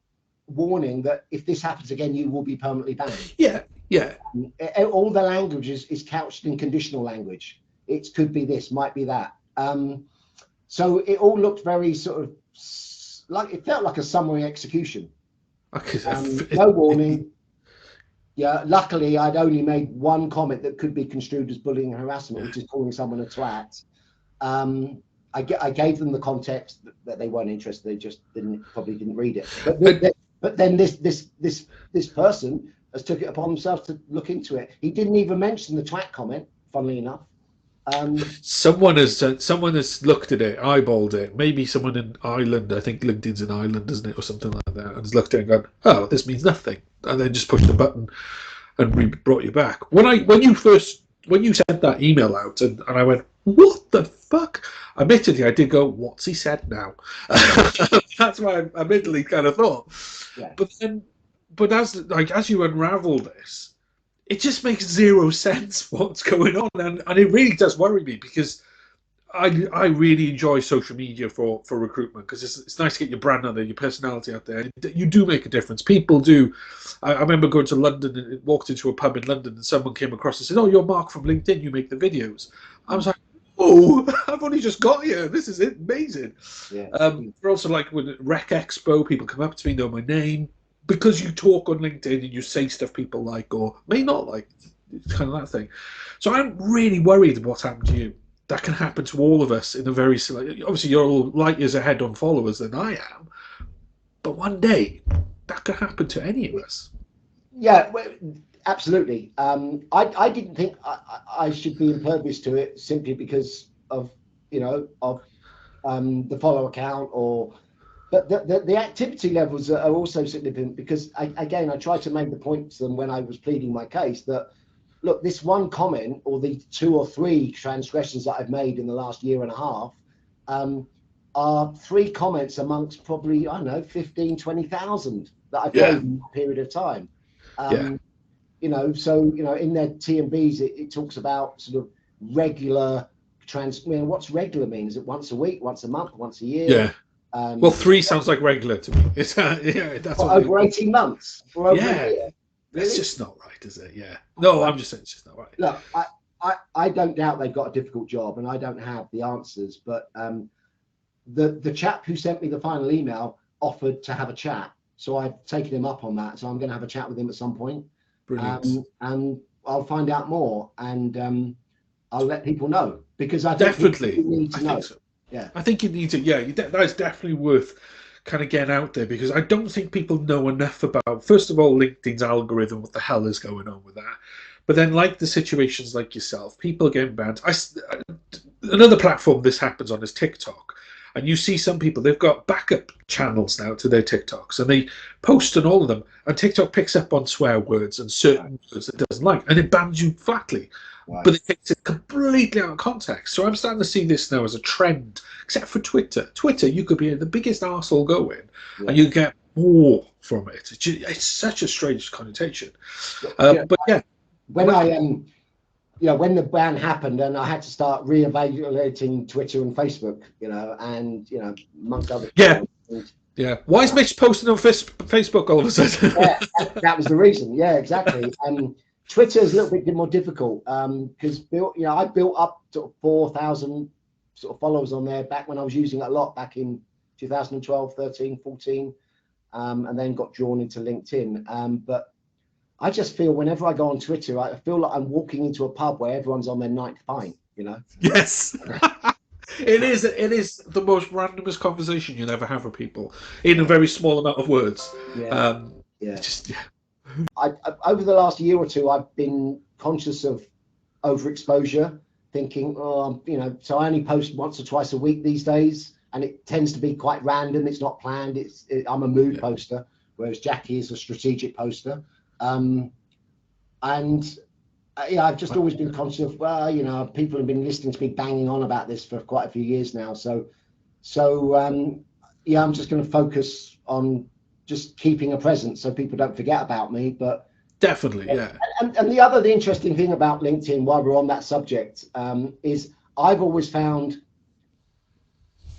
S2: warning that if this happens again, you will be permanently banned.
S1: Yeah.
S2: All the language is couched in conditional language. It could be this, might be that. So it all looked very sort of like, it felt like a summary execution. No warning. Yeah, luckily I'd only made one comment that could be construed as bullying and harassment, which is calling someone a twat. I gave them the context that they weren't interested. They just probably didn't read it. But then this person has took it upon himself to look into it. He didn't even mention the twat comment, funnily enough.
S1: Someone has looked at it, eyeballed it. Maybe someone in Ireland, I think LinkedIn's in Ireland, isn't it, or something like that, and has looked at it and gone, "Oh, this means nothing," and then just pushed the button and brought you back. When you sent that email out, and I went, "What the fuck?" Admittedly, I did go, "What's he said now?" That's what I admittedly kind of thought.
S2: Yeah.
S1: But as you unravel this, it just makes zero sense what's going on, and it really does worry me because I really enjoy social media for recruitment because it's nice to get your brand out there, your personality out there. You do make a difference. People do. I remember going to London and walked into a pub in London and someone came across and said, "Oh, you're Mark from LinkedIn. You make the videos." I was like, "Oh, I've only just got here. This is amazing."
S2: Yeah.
S1: But also like with Rec Expo, people come up to me, know my name. Because you talk on LinkedIn and you say stuff people like or may not like, it's kind of that thing. So I'm really worried what's happened to you. That can happen to all of us in a very obviously you're all light years ahead on followers than I am, but one day that could happen to any of us.
S2: Yeah, absolutely. I didn't think I should be impervious to it simply because of the follow account but the activity levels are also significant because I tried to make the point to them when I was pleading my case that, look, this one comment or the 2 or 3 transgressions that I've made in the last year and a half are 3 comments amongst probably, 15, 20,000 that I've made in a period of time. So, in their T&Bs, it talks about sort of regular what's regular mean? Is it once a week, once a month, once a year?
S1: Yeah. Well, 3 sounds like regular to me. It's that's
S2: over 18 months or over a year. Really?
S1: It's just not right, is it? Yeah. No, I'm just saying it's just not right.
S2: Look, I don't doubt they've got a difficult job, and I don't have the answers. But the chap who sent me the final email offered to have a chat, so I've taken him up on that. So I'm going to have a chat with him at some point.
S1: Brilliant.
S2: And I'll find out more, and I'll let people know because I
S1: definitely
S2: need to know.
S1: Think so. Yeah, I think you need to. Yeah, that's definitely worth kind of getting out there because I don't think people know enough about, first of all, LinkedIn's algorithm, what the hell is going on with that. But then, like the situations like yourself, people getting banned. Another platform this happens on is TikTok. And you see some people, they've got backup channels now to their TikToks, and they post on all of them, and TikTok picks up on swear words and certain words it doesn't like, and it bans you flatly.
S2: Right.
S1: But it takes it completely out of context. So I'm starting to see this now as a trend, except for Twitter. Twitter, you could be the biggest arsehole going, and you get more from it. It's such a strange connotation. But yeah.
S2: When when the ban happened and I had to start reevaluating Twitter and Facebook, and amongst other
S1: yeah.
S2: things.
S1: Yeah. Why is Mitch posting on Facebook all of a sudden?
S2: Yeah, that was the reason. Yeah, exactly. Twitter is a little bit more difficult because I built up sort of 4,000 sort of followers on there back when I was using it a lot back in 2012, 13, 14, and then got drawn into LinkedIn. But I just feel whenever I go on Twitter, I feel like I'm walking into a pub where everyone's on their ninth pint.
S1: Yes. It is the most randomest conversation you'll ever have with people in a very small amount of words.
S2: Over the last year or two, I've been conscious of overexposure, thinking, so I only post once or twice a week these days, and it tends to be quite random. It's not planned. I'm a mood poster, whereas Jackie is a strategic poster. I've just always been conscious of, people have been listening to me banging on about this for quite a few years now. So I'm just going to focus on just keeping a presence so people don't forget about me. But
S1: definitely, yeah.
S2: And the interesting thing about LinkedIn, while we're on that subject, is I've always found,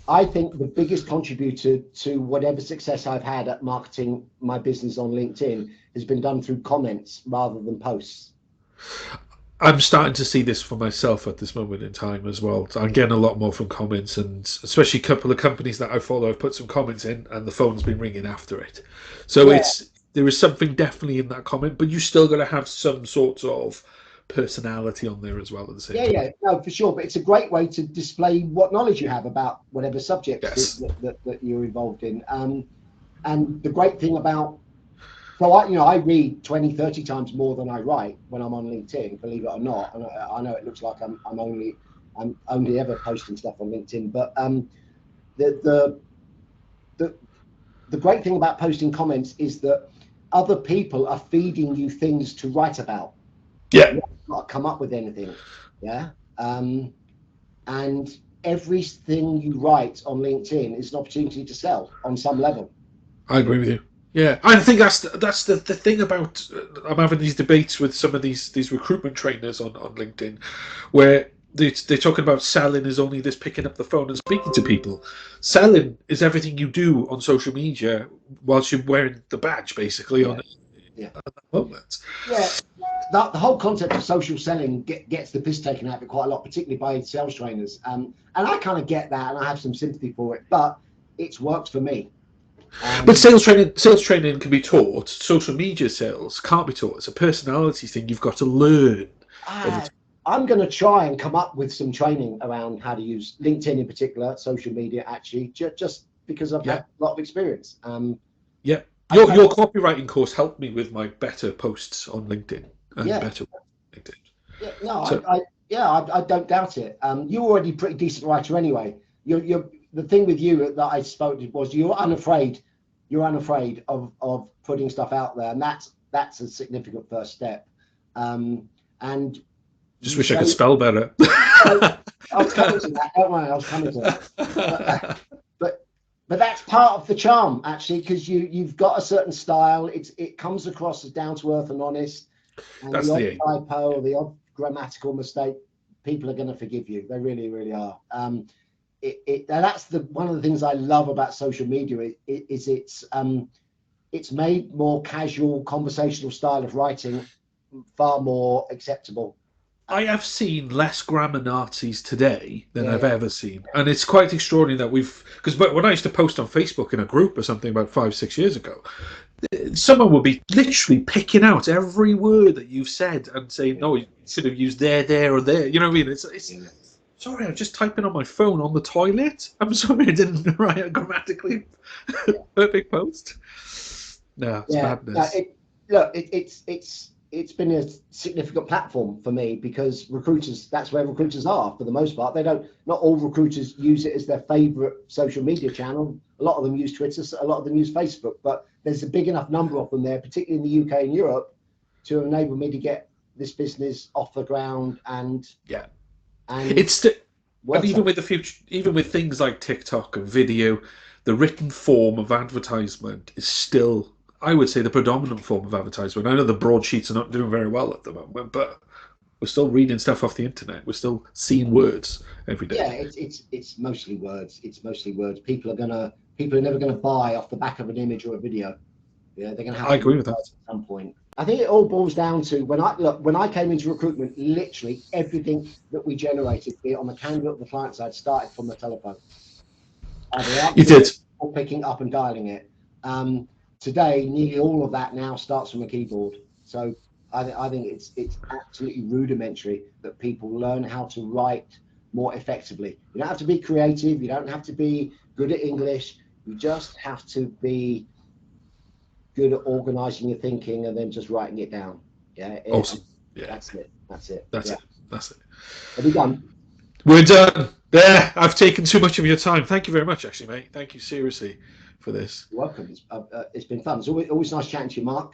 S2: I think the biggest contributor to whatever success I've had at marketing my business on LinkedIn has been done through comments rather than posts.
S1: I'm starting to see this for myself at this moment in time as well. I'm getting a lot more from comments, and especially a couple of companies that I follow, I've put some comments in and the phone's been ringing after it. So there is something definitely in that comment, but you still got to have some sort of personality on there as well at the same time.
S2: Yeah, no, for sure. But it's a great way to display what knowledge you have about whatever subject that you're involved in. And the great thing about, so I read 20, 30 times more than I write when I'm on LinkedIn, believe it or not. And I know it looks like I'm only ever posting stuff on LinkedIn, but the great thing about posting comments is that other people are feeding you things to write about.
S1: Yeah.
S2: You have not come up with anything. Yeah. And everything you write on LinkedIn is an opportunity to sell on some level.
S1: I agree with you. Yeah, I think that's the thing about I'm having these debates with some of these recruitment trainers on LinkedIn, where they're talking about selling is only this picking up the phone and speaking to people. Selling is everything you do on social media whilst you're wearing the badge, basically, at that moment.
S2: Yeah, the whole concept of social selling gets the piss taken out of it quite a lot, particularly by sales trainers. And I kind of get that, and I have some sympathy for it, but it's worked for me.
S1: But sales training can be taught. Social media sales can't be taught. It's a personality thing. You've got to learn.
S2: I'm going to try and come up with some training around how to use LinkedIn in particular, social media actually, just because I've had a lot of experience.
S1: Your copywriting course helped me with my better posts on LinkedIn. Better LinkedIn.
S2: Yeah, no, I don't doubt it. You're already a pretty decent writer anyway. The thing with you that I spoke to was you're unafraid of putting stuff out there, and that's a significant first step. And
S1: just wish I could spell better.
S2: I was coming to that. Don't worry, I was coming to that. But that's part of the charm, actually, because you've got a certain style. It comes across as down to earth and honest. And
S1: that's
S2: the odd typo or the odd grammatical mistake, people are going to forgive you. They really, really are. And that's one of the things I love about social media is it's made more casual conversational style of writing far more acceptable.
S1: I have seen less grammar Nazis today than I've ever seen, and it's quite extraordinary that because when I used to post on Facebook in a group or something about 5-6 years ago, someone would be literally picking out every word that you've said and saying, no, you should have used there, or there. You know what I mean? It's sorry, I'm just typing on my phone on the toilet. I'm sorry, I didn't write a grammatically perfect post. No, it's madness.
S2: It's it's been a significant platform for me because recruiters, that's where recruiters are for the most part. Not all recruiters use it as their favorite social media channel. A lot of them use Twitter, a lot of them use Facebook, but there's a big enough number of them there, particularly in the UK and Europe, to enable me to get this business off the ground and
S1: it's and even with the future, even with things like TikTok and video, the written form of advertisement is still, I would say, the predominant form of advertisement. I know the broadsheets are not doing very well at the moment, but we're still reading stuff off the internet. We're still seeing words every day.
S2: Yeah, it's mostly words. It's mostly words. People are never gonna buy off the back of an image or a video. Yeah, they're gonna have.
S1: I agree with that.
S2: At some point. I think it all boils down to when I came into recruitment, literally everything that we generated, be it on the candidate or the client side, started from the telephone.
S1: You did.
S2: Or picking up and dialing it. Today, nearly all of that now starts from a keyboard. So I think it's absolutely rudimentary that people learn how to write more effectively. You don't have to be creative. You don't have to be good at English. You just have to be good at organizing your thinking and then just writing it down. Yeah.
S1: Awesome. Yeah.
S2: That's it.
S1: That's it.
S2: Are we done?
S1: We're done. There. I've taken too much of your time. Thank you very much, actually, mate. Thank you seriously for this.
S2: You're welcome. It's been fun. It's always nice chatting to you, Mark.